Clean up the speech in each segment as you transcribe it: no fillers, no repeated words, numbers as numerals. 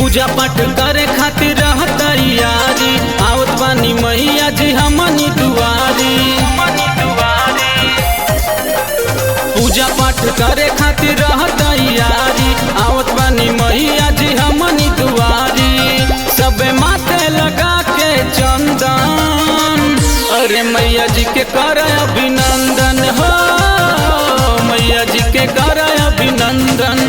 पूजा पाठ करे खातिर रह तैयारी, आवत बानी मैया जी हमनी दुआरी। पूजा पाठ करे खातिर रह तैयारी, आवत बानी मैया जी हमनी दुआरी। सबे माथे लगा के चंदन, अरे मैया जी के कर अभिनंदन हो, मैया जी के कर अभिनंदन।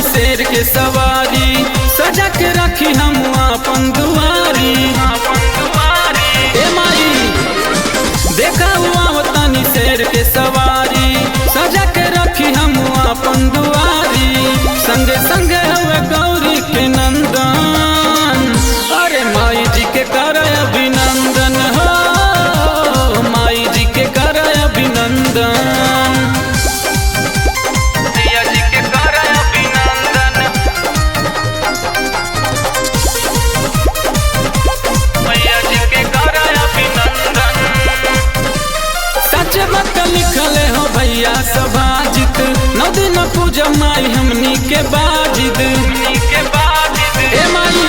शेर के सवारी सजा के रखी हम अपन दुआरी। ए माई देखा हुआ होतानी शेर के सवारी सजा के रखी हम अपन दुआरी। संगे संगे हुए गौरी के नंदन, अरे माई जी के कर अभिनंदन हो, माई जी के कर अभिनंदन। लिखले हो भैया सभाजित, 9 दिन पूजा माई हमनी के बाजिद। ए माई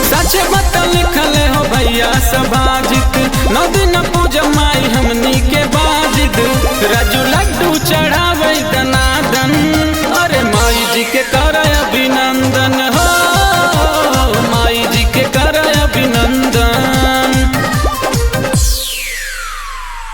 सच बत लिखले हो भैया सभाजित, 9 दिन पूजा माई हमनी के बाजिद। राजू लड्डू चढ़ावे दनादन, अरे माई जी के कर